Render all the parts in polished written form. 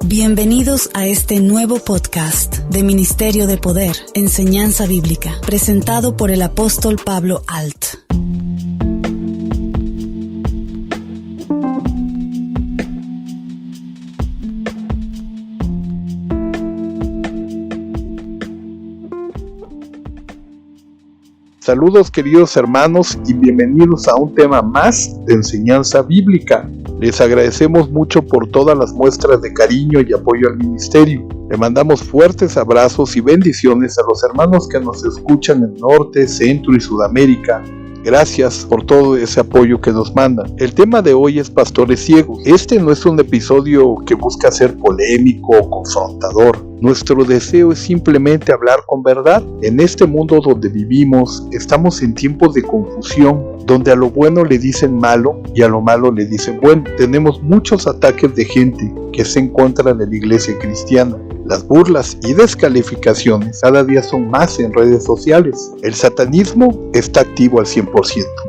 Bienvenidos a este nuevo podcast de Ministerio de Poder, Enseñanza Bíblica, presentado por el apóstol Pablo Alt. Saludos queridos hermanos y bienvenidos a un tema más de enseñanza bíblica. Les agradecemos mucho por todas las muestras de cariño y apoyo al ministerio. Le mandamos fuertes abrazos y bendiciones a los hermanos que nos escuchan en Norte, Centro y Sudamérica. Gracias por todo ese apoyo que nos mandan. El tema de hoy es pastores ciegos. Este no es un episodio que busca ser polémico o confrontador. Nuestro deseo es simplemente hablar con verdad. En este mundo donde vivimos, estamos en tiempos de confusión, donde a lo bueno le dicen malo y a lo malo le dicen bueno. Tenemos muchos ataques de gente que está en contra de la iglesia cristiana. Las burlas y descalificaciones cada día son más en redes sociales. El satanismo está activo al 100%.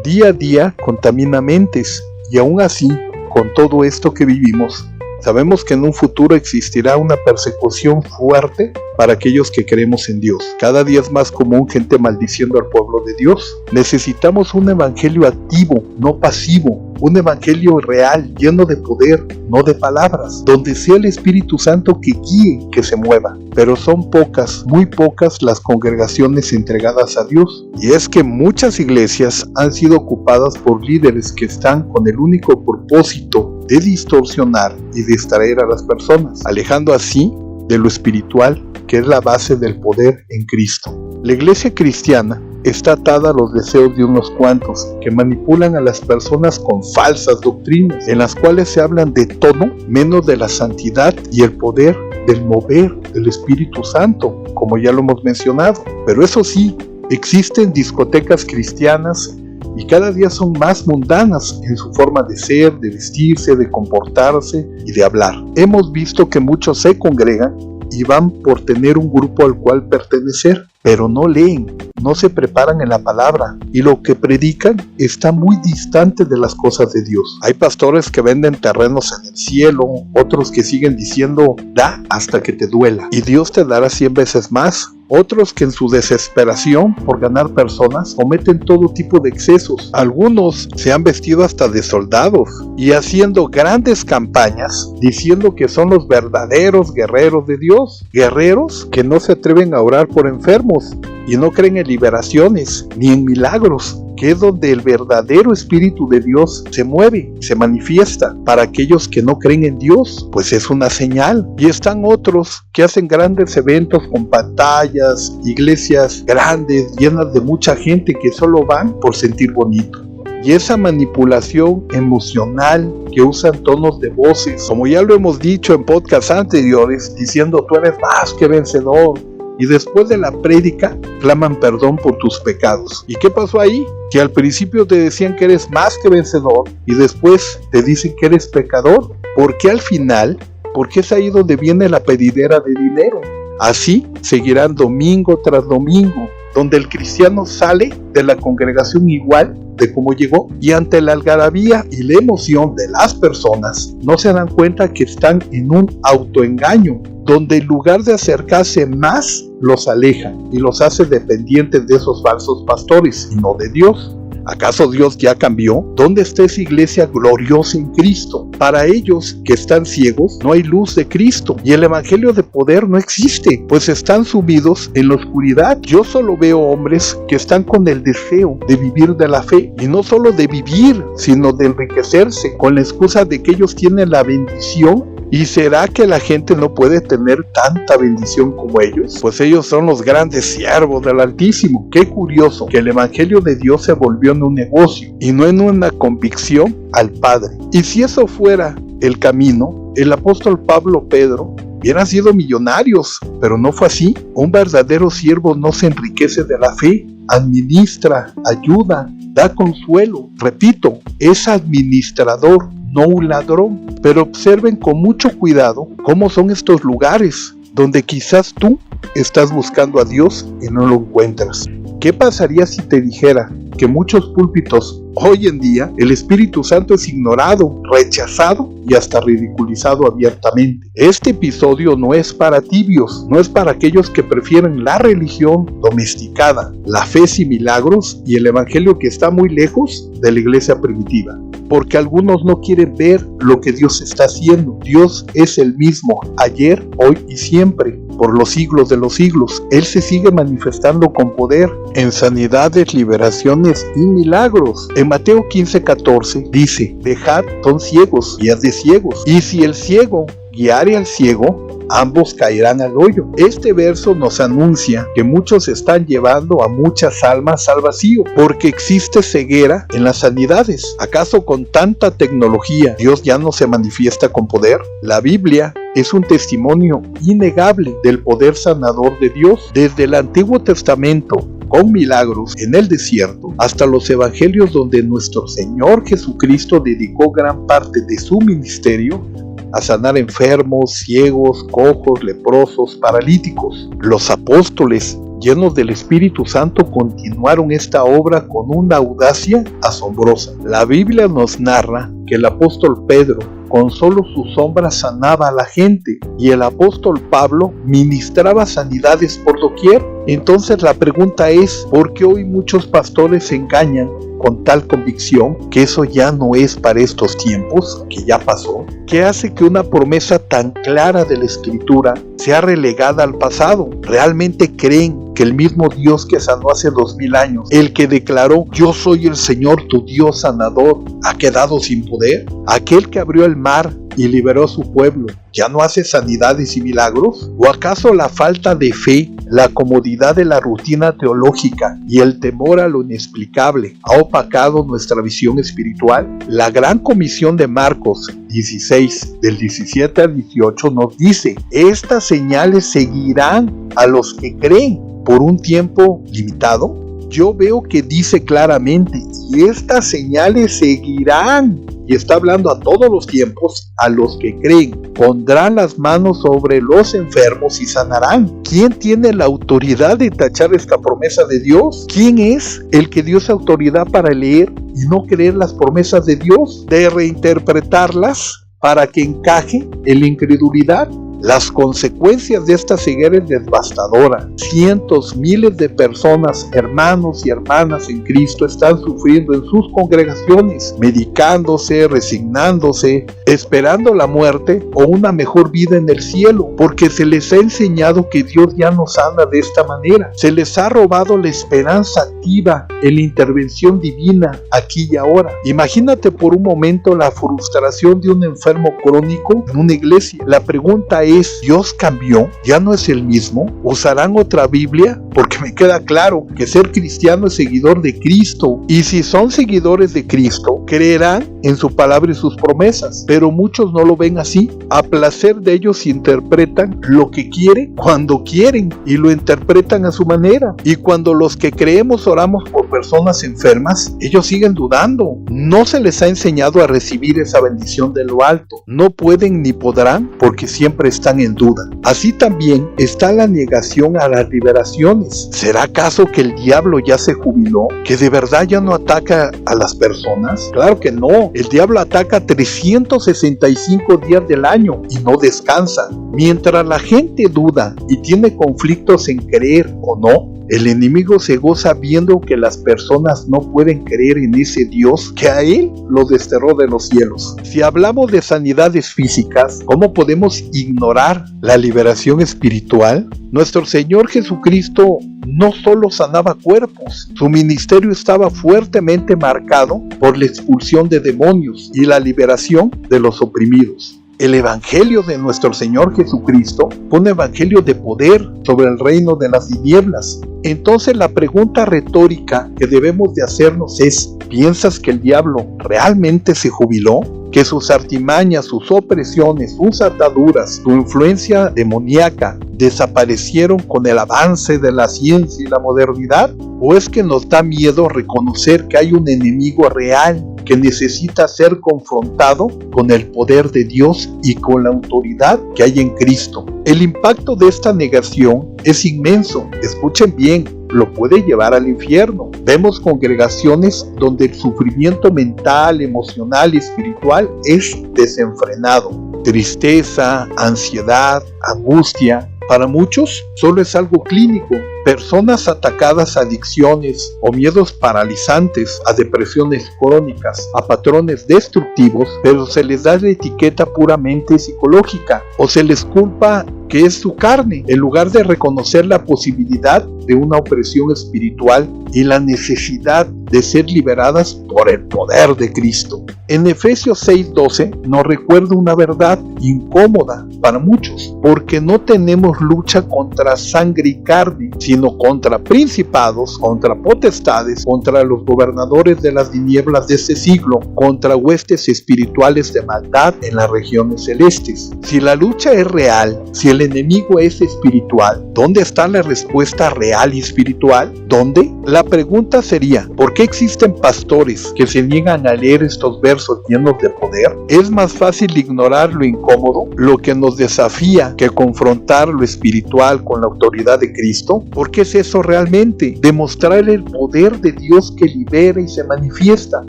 Día a día contamina mentes y aún así, con todo esto que vivimos, sabemos que en un futuro existirá una persecución fuerte para aquellos que creemos en Dios. Cada día es más común gente maldiciendo al pueblo de Dios. Necesitamos un evangelio activo, no pasivo. Un evangelio real, lleno de poder, no de palabras. Donde sea el Espíritu Santo que guíe, que se mueva. Pero son pocas, muy pocas las congregaciones entregadas a Dios. Y es que muchas iglesias han sido ocupadas por líderes que están con el único propósito de distorsionar y distraer a las personas, alejando así de lo espiritual, que es la base del poder en Cristo. La iglesia cristiana está atada a los deseos de unos cuantos que manipulan a las personas con falsas doctrinas, en las cuales se hablan de todo menos de la santidad y el poder del mover del Espíritu Santo, como ya lo hemos mencionado. Pero eso sí, existen discotecas cristianas y cada día son más mundanas en su forma de ser, de vestirse, de comportarse y de hablar. Hemos visto que muchos se congregan y van por tener un grupo al cual pertenecer, pero no leen, no se preparan en la palabra y lo que predican está muy distante de las cosas de Dios. Hay pastores que venden terrenos en el cielo, otros que siguen diciendo da hasta que te duela y Dios te dará 100 veces más. Otros que en su desesperación por ganar personas cometen todo tipo de excesos. Algunos se han vestido hasta de soldados y haciendo grandes campañas diciendo que son los verdaderos guerreros de Dios. Guerreros que no se atreven a orar por enfermos y no creen en liberaciones ni en milagros, que es donde el verdadero Espíritu de Dios se mueve, se manifiesta. Para aquellos que no creen en Dios, pues es una señal. Y están otros que hacen grandes eventos con pantallas, iglesias grandes, llenas de mucha gente que solo van por sentir bonito. Y esa manipulación emocional que usan tonos de voces, como ya lo hemos dicho en podcasts anteriores, diciendo tú eres más que vencedor. Y después de la prédica, claman perdón por tus pecados. ¿Y qué pasó ahí? Que al principio te decían que eres más que vencedor y después te dicen que eres pecador. ¿Por qué al final? Porque es ahí donde viene la pedidera de dinero. Así seguirán domingo tras domingo, donde el cristiano sale de la congregación igual de cómo llegó, y ante la algarabía y la emoción de las personas no se dan cuenta que están en un autoengaño, donde en lugar de acercarse más, los aleja y los hace dependientes de esos falsos pastores y no de Dios. ¿Acaso Dios ya cambió? ¿Dónde está esa iglesia gloriosa en Cristo? Para ellos que están ciegos, no hay luz de Cristo y el evangelio de poder no existe, pues están sumidos en la oscuridad. Yo solo veo hombres que están con el deseo de vivir de la fe, y no solo de vivir, sino de enriquecerse, con la excusa de que ellos tienen la bendición. ¿Y será que la gente no puede tener tanta bendición como ellos? Pues ellos son los grandes siervos del Altísimo. Qué curioso que el evangelio de Dios se volvió en un negocio y no en una convicción al Padre. Y si eso fuera el camino, el apóstol Pablo Pedro hubieran sido millonarios, pero no fue así. Un verdadero siervo no se enriquece de la fe, administra, ayuda, da consuelo. Repito, es administrador, no un ladrón. Pero observen con mucho cuidado cómo son estos lugares donde quizás tú estás buscando a Dios y no lo encuentras. ¿Qué pasaría si te dijera que en muchos púlpitos hoy en día el Espíritu Santo es ignorado, rechazado y hasta ridiculizado abiertamente. Este episodio no es para tibios, no es para aquellos que prefieren la religión domesticada, la fe sin milagros y el evangelio que está muy lejos de la iglesia primitiva. Porque algunos no quieren ver lo que Dios está haciendo. Dios es el mismo ayer, hoy y siempre, por los siglos de los siglos. Él se sigue manifestando con poder en sanidades, liberaciones y milagros. En Mateo 15:14 dice: dejad son ciegos, guías de ciegos, y si el ciego guiare al ciego, ambos caerán al hoyo. Este verso nos anuncia que muchos están llevando a muchas almas al vacío, porque existe ceguera en las sanidades. ¿Acaso con tanta tecnología Dios ya no se manifiesta con poder? La Biblia es un testimonio innegable del poder sanador de Dios. Desde el Antiguo Testamento, con milagros en el desierto, hasta los evangelios donde nuestro Señor Jesucristo dedicó gran parte de su ministerio a sanar enfermos, ciegos, cojos, leprosos, paralíticos. Los apóstoles, llenos del Espíritu Santo, continuaron esta obra con una audacia asombrosa. La Biblia nos narra que el apóstol Pedro, con solo su sombra, sanaba a la gente, y el apóstol Pablo ministraba sanidades por doquier. Entonces la pregunta es, ¿por qué hoy muchos pastores se engañan con tal convicción que eso ya no es para estos tiempos, que ya pasó? ¿Qué hace que una promesa tan clara de la Escritura sea relegada al pasado? ¿Realmente creen que el mismo Dios que sanó hace 2000 años, el que declaró yo soy el Señor tu Dios sanador, ha quedado sin poder? ¿Aquel que abrió el mar y liberó a su pueblo ya no hace sanidades y milagros? ¿O acaso la falta de fe, la comodidad de la rutina teológica y el temor a lo inexplicable ha opacado nuestra visión espiritual? La gran comisión de Marcos 16, del 17 al 18 nos dice: estas señales seguirán a los que creen por un tiempo limitado. Yo veo que dice claramente: y estas señales seguirán. Y está hablando a todos los tiempos, a los que creen. Pondrán las manos sobre los enfermos y sanarán. ¿Quién tiene la autoridad de tachar esta promesa de Dios? ¿Quién es el que dio esa autoridad para leer y no creer las promesas de Dios? De reinterpretarlas para que encaje en la incredulidad. Las consecuencias de esta ceguera es devastadora. Cientos, miles de personas, hermanos y hermanas en Cristo, están sufriendo en sus congregaciones, medicándose, resignándose, esperando la muerte o una mejor vida en el cielo, porque se les ha enseñado que Dios ya no sana de esta manera. Se les ha robado la esperanza activa en la intervención divina aquí y ahora. Imagínate por un momento la frustración de un enfermo crónico en una iglesia. La pregunta es: ¿Dios cambió? ¿Ya no es el mismo? ¿Usarán otra Biblia? Porque me queda claro que ser cristiano es seguidor de Cristo, y si son seguidores de Cristo, creerán en su palabra y sus promesas. Pero muchos no lo ven así. A placer de ellos interpretan lo que quieren cuando quieren y lo interpretan a su manera. Y cuando los que creemos oramos por personas enfermas, ellos siguen dudando. No se les ha enseñado a recibir esa bendición de lo alto. No pueden ni podrán porque siempre están en duda. Así también está la negación a las liberaciones. ¿Será acaso que el diablo ya se jubiló? ¿Que de verdad ya no ataca a las personas? Claro que no. El diablo ataca 365 días del año y no descansa. Mientras la gente duda y tiene conflictos en creer o no, el enemigo se goza viendo que las personas no pueden creer en ese Dios que a él lo desterró de los cielos. Si hablamos de sanidades físicas, ¿cómo podemos ignorar la liberación espiritual? Nuestro Señor Jesucristo no solo sanaba cuerpos, su ministerio estaba fuertemente marcado por la expulsión de demonios y la liberación de los oprimidos. El evangelio de nuestro Señor Jesucristo fue un evangelio de poder sobre el reino de las tinieblas. Entonces la pregunta retórica que debemos de hacernos es: ¿piensas que el diablo realmente se jubiló? ¿Que sus artimañas, sus opresiones, sus ataduras, su influencia demoníaca desaparecieron con el avance de la ciencia y la modernidad? ¿O es que nos da miedo reconocer que hay un enemigo real que necesita ser confrontado con el poder de Dios y con la autoridad que hay en Cristo? El impacto de esta negación es inmenso. Escuchen bien, lo puede llevar al infierno. Vemos congregaciones donde el sufrimiento mental, emocional y espiritual es desenfrenado. Tristeza, ansiedad, angustia. Para muchos solo es algo clínico. Personas atacadas a adicciones o miedos paralizantes, a depresiones crónicas, a patrones destructivos, pero se les da la etiqueta puramente psicológica o se les culpa que es su carne, en lugar de reconocer la posibilidad de una opresión espiritual y la necesidad de ser liberadas por el poder de Cristo. En Efesios 6:12 nos recuerda una verdad incómoda para muchos, porque no tenemos lucha contra sangre y carne, sino contra principados, contra potestades, contra los gobernadores de las tinieblas de este siglo, contra huestes espirituales de maldad en las regiones celestes. Si la lucha es real, si el enemigo es espiritual, ¿dónde está la respuesta real y espiritual? ¿Dónde? La pregunta sería, ¿por qué existen pastores que se niegan a leer estos versos llenos de poder? Es más fácil ignorar lo incómodo, lo que nos desafía, que confrontar lo espiritual con la autoridad de Cristo. ¿Por qué es eso realmente? Demostrar el poder de Dios que libera y se manifiesta.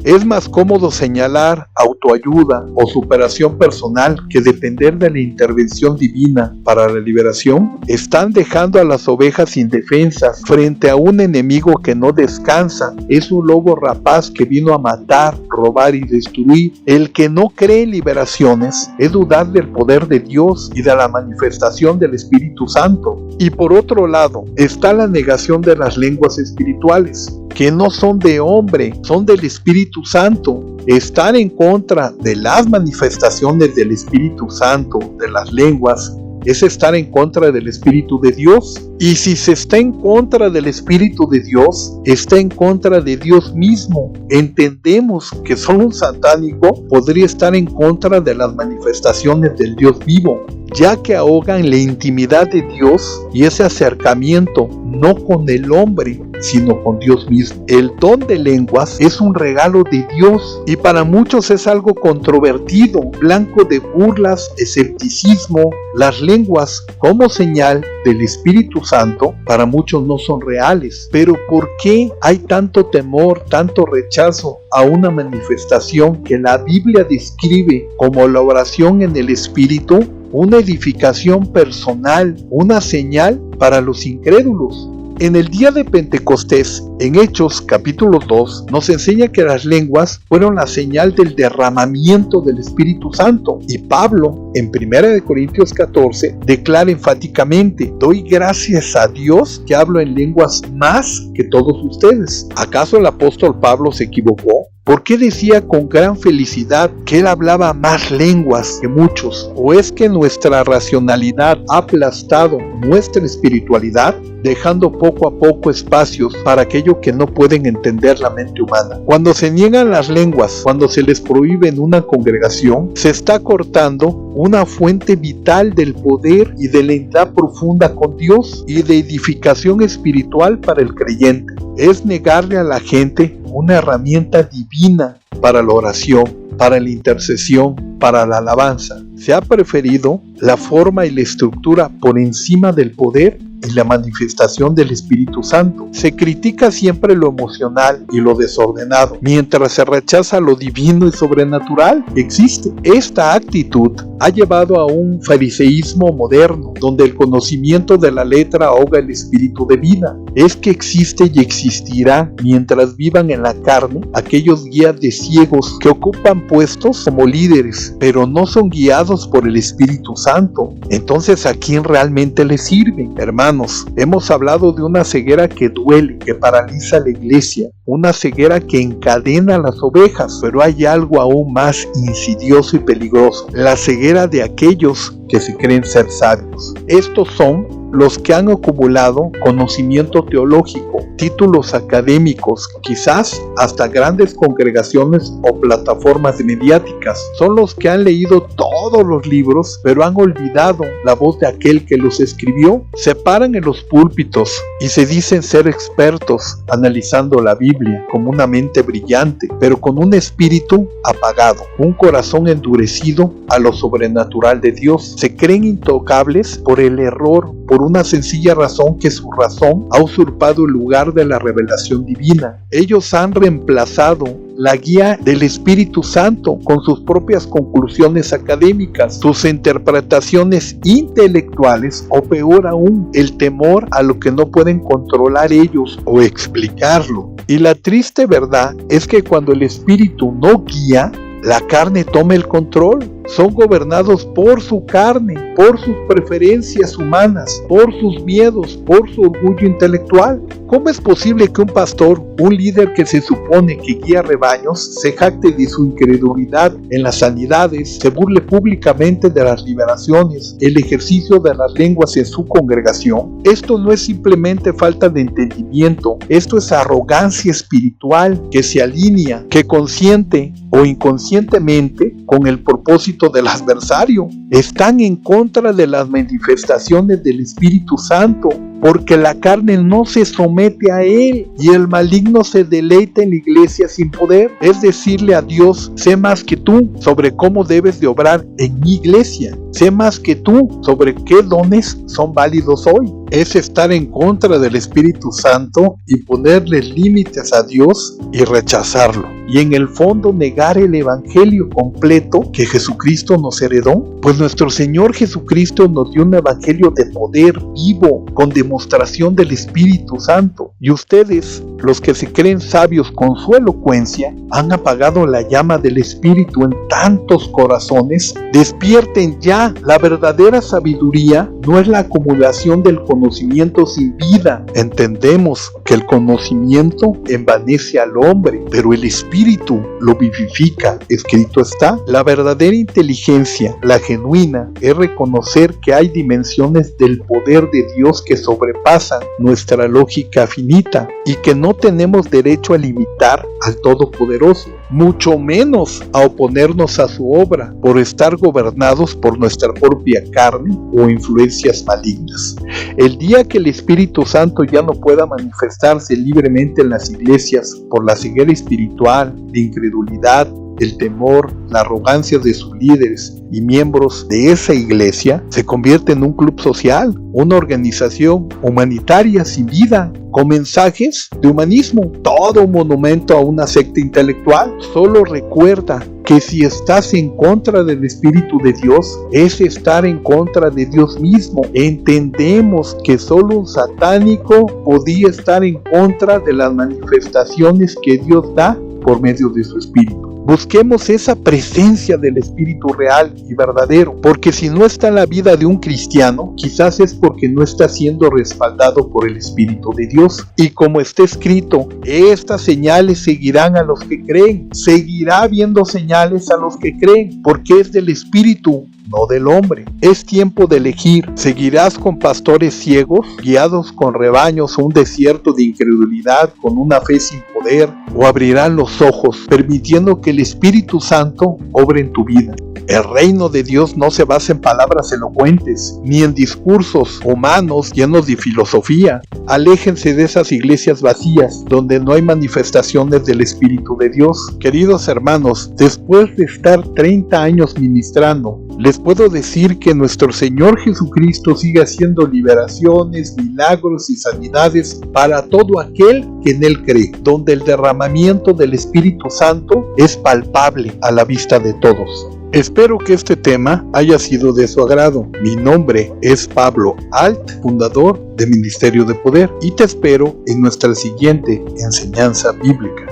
Es más cómodo señalar autoayuda o superación personal que depender de la intervención divina para la liberación. Están dejando a las ovejas indefensas frente a un enemigo que no descansa. Es un lobo rapaz que vino a matar, robar y destruir. El que no cree en liberaciones es dudar del poder de Dios y de la manifestación del Espíritu Santo. Y por otro lado, está la negación de las lenguas espirituales, que no son de hombre, son del Espíritu Santo. Estar en contra de las manifestaciones del Espíritu Santo, de las lenguas, es estar en contra del Espíritu de Dios. Y si se está en contra del Espíritu de Dios, está en contra de Dios mismo. Entendemos que solo un satánico podría estar en contra de las manifestaciones del Dios vivo, ya que ahogan la intimidad de Dios y ese acercamiento no con el hombre, sino con Dios mismo. El don de lenguas es un regalo de Dios y para muchos es algo controvertido, blanco de burlas, escepticismo. Las lenguas como señal del Espíritu Santo para muchos no son reales. Pero ¿por qué hay tanto temor, tanto rechazo a una manifestación que la Biblia describe como la oración en el Espíritu? Una edificación personal, una señal para los incrédulos. En el día de Pentecostés, en Hechos capítulo 2, nos enseña que las lenguas fueron la señal del derramamiento del Espíritu Santo. Y Pablo, en 1 Corintios 14, declara enfáticamente: doy gracias a Dios que hablo en lenguas más que todos ustedes. ¿Acaso el apóstol Pablo se equivocó? ¿Por qué decía con gran felicidad que él hablaba más lenguas que muchos? ¿O es que nuestra racionalidad ha aplastado nuestra espiritualidad, dejando poco a poco espacios para aquello que no pueden entender la mente humana? Cuando se niegan las lenguas, cuando se les prohíbe en una congregación, se está cortando una fuente vital del poder y de la unidad profunda con Dios y de edificación espiritual para el creyente. Es negarle a la gente una herramienta divina para la oración, para la intercesión, para la alabanza. Se ha preferido la forma y la estructura por encima del poder y la manifestación del Espíritu Santo. Se critica siempre lo emocional y lo desordenado, mientras se rechaza lo divino y sobrenatural que existe. Esta actitud ha llevado a un fariseísmo moderno, donde el conocimiento de la letra ahoga el espíritu de vida. Es que existe y existirá, mientras vivan en la carne, aquellos guías de ciegos que ocupan puestos como líderes, pero no son guiados por el Espíritu Santo. Entonces, ¿a quién realmente le sirven? Hermanos, hemos hablado de una ceguera que duele, que paraliza a la iglesia, una ceguera que encadena a las ovejas, pero hay algo aún más insidioso y peligroso: la ceguera de aquellos que se creen ser sabios. Estos son los que han acumulado conocimiento teológico, títulos académicos, quizás hasta grandes congregaciones o plataformas mediáticas. Son los que han leído todos los libros, pero han olvidado la voz de aquel que los escribió. Se paran en los púlpitos y se dicen ser expertos analizando la Biblia como una mente brillante, pero con un espíritu apagado, un corazón endurecido a lo sobrenatural de Dios. Se creen intocables por el error, por una sencilla razón: que su razón ha usurpado el lugar lugar de la revelación divina. Ellos han reemplazado la guía del Espíritu Santo con sus propias conclusiones académicas, sus interpretaciones intelectuales o peor aún, el temor a lo que no pueden controlar ellos o explicarlo. Y la triste verdad es que cuando el Espíritu no guía, la carne toma el control. Son gobernados por su carne, por sus preferencias humanas, por sus miedos, por su orgullo intelectual. ¿Cómo es posible que un pastor, un líder que se supone que guía rebaños, se jacte de su incredulidad en las sanidades, se burle públicamente de las liberaciones, el ejercicio de las lenguas en su congregación? Esto no es simplemente falta de entendimiento, esto es arrogancia espiritual que se alinea, que consciente o inconscientemente con el propósito del adversario. Están en contra de las manifestaciones del Espíritu Santo, porque la carne no se somete a él y el maligno se deleita en la iglesia sin poder. Es decirle a Dios: sé más que tú sobre cómo debes de obrar en mi iglesia. Sé más que tú sobre qué dones son válidos hoy. Es estar en contra del Espíritu Santo y ponerle límites a Dios y rechazarlo. Y en el fondo negar el evangelio completo que Jesucristo nos heredó. Pues nuestro Señor Jesucristo nos dio un evangelio de poder vivo, con demostración del Espíritu Santo. Y ustedes, los que se creen sabios con su elocuencia, han apagado la llama del Espíritu en tantos corazones. Despierten ya. La verdadera sabiduría no es la acumulación del conocimiento sin vida. Entendemos que el conocimiento envanece al hombre, pero el Espíritu lo vivifica. Escrito está: la verdadera inteligencia, la genuina, es reconocer que hay dimensiones del poder de Dios que sobrepasan nuestra lógica finita y que no tenemos derecho a limitar al Todopoderoso, mucho menos a oponernos a su obra por estar gobernados por nuestra propia carne o influencias malignas. El día que el Espíritu Santo ya no pueda manifestarse libremente en las iglesias por la ceguera espiritual, la incredulidad, el temor, la arrogancia de sus líderes y miembros de esa iglesia, se convierte en un club social, una organización humanitaria sin vida, con mensajes de humanismo, todo un monumento a una secta intelectual. Solo recuerda que si estás en contra del Espíritu de Dios, es estar en contra de Dios mismo. Entendemos que solo un satánico podía estar en contra de las manifestaciones que Dios da por medio de su Espíritu. Busquemos esa presencia del Espíritu real y verdadero, porque si no está en la vida de un cristiano, quizás es porque no está siendo respaldado por el Espíritu de Dios. Y como está escrito, estas señales seguirán a los que creen. Seguirá habiendo señales a los que creen, porque es del Espíritu, no del hombre. Es tiempo de elegir. ¿Seguirás con pastores ciegos, guiados con rebaños a un desierto de incredulidad, con una fe sin poder? ¿O abrirán los ojos, permitiendo que el Espíritu Santo obre en tu vida? El reino de Dios no se basa en palabras elocuentes, ni en discursos humanos llenos de filosofía. Aléjense de esas iglesias vacías, donde no hay manifestaciones del Espíritu de Dios. Queridos hermanos, después de estar 30 años ministrando, les puedo decir que nuestro Señor Jesucristo sigue haciendo liberaciones, milagros y sanidades para todo aquel que en Él cree, donde el derramamiento del Espíritu Santo es palpable a la vista de todos. Espero que este tema haya sido de su agrado. Mi nombre es Pablo Alt, fundador de Ministerio de Poder, y te espero en nuestra siguiente enseñanza bíblica.